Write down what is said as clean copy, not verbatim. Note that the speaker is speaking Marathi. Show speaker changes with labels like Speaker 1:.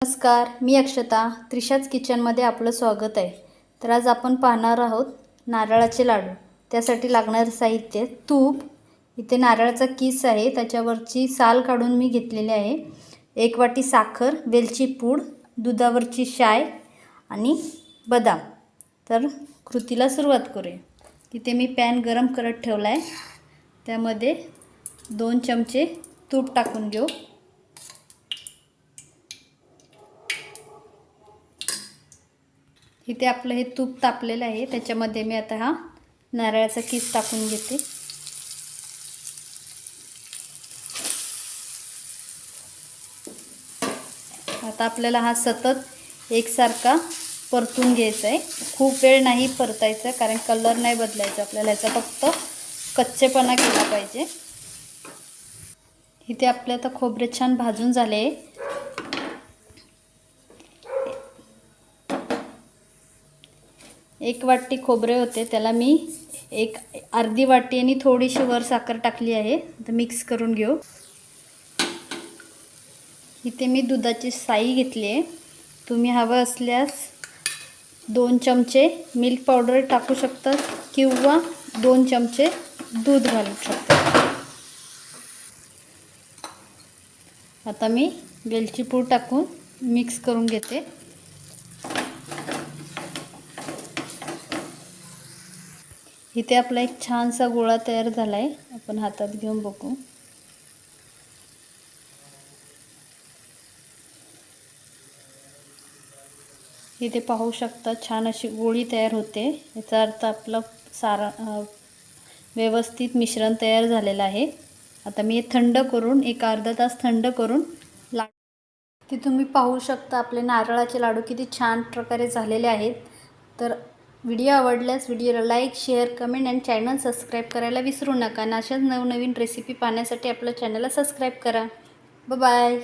Speaker 1: नमस्कार, मी अक्षता. त्रिशाच किचनमध्ये आपलं स्वागत आहे. तर आज आपण पाहणार आहोत नारळाचे लाडू. त्यासाठी लागणारे साहित्य: तूप, इथे नारळाचा किस आहे, त्याच्यावरची साल काढून मी घेतलेली आहे. 1 वाटी साखर, वेलची पूड, दुधावरची शाय आणि बदाम. तर कृतीला सुरुवात करूया. इथे मी पॅन गरम करत ठेवला आहे. त्यामध्ये 2 चमचे तूप टाकून घेऊ. इथे आपलं हे तूप तापलेलं आहे. त्याच्यामध्ये मी आता हा नारळाचा किस टाकून घेते. आता आपल्याला हा सतत एकसारखा परतून घ्यायचा आहे. खूप वेळ नाही परतायचा, कारण कलर नाही बदलायचा आपल्याला, याचा फक्त कच्चेपणा केला पाहिजे. इथे आपले आता खोबरे छान भाजून झाले आहे. 1 वाटी खोबरे होते, त्याला मी अर्धी वाटी आणि थोडीशी वर साखर टाकली आहे. आता मिक्स करून घेऊ. इथे मी दुधाची साई घेतली आहे. तुम्ही हवं असल्यास 2 चमचे मिल्क पावडर टाकू शकता किंवा 2 चमचे दूध घालू शकता. आता मी वेलची पूड टाकून मिक्स करून घेते. इथे आपला एक छानसा गोळा तयार झाला आहे. आपण हातात घेऊन बघू. इथे पाहू शकता छान अशी गोळी तयार होते. याचा अर्थ आपलं व्यवस्थित मिश्रण तयार झालेलं आहे. आता मी हे थंड करून अर्धा तास थंड करून ते तुम्ही पाहू शकता आपले नारळाचे लाडू किती छान प्रकारे झालेले आहेत. तर व्हिडिओ आवडल्यास व्हिडिओला लाईक, शेअर, कमेंट आणि चॅनल सबस्क्राईब करायला विसरू नका. आणि अशाच नवनवीन रेसिपी पाहण्यासाठी आपल्या चॅनलला सबस्क्राईब करा. बाय.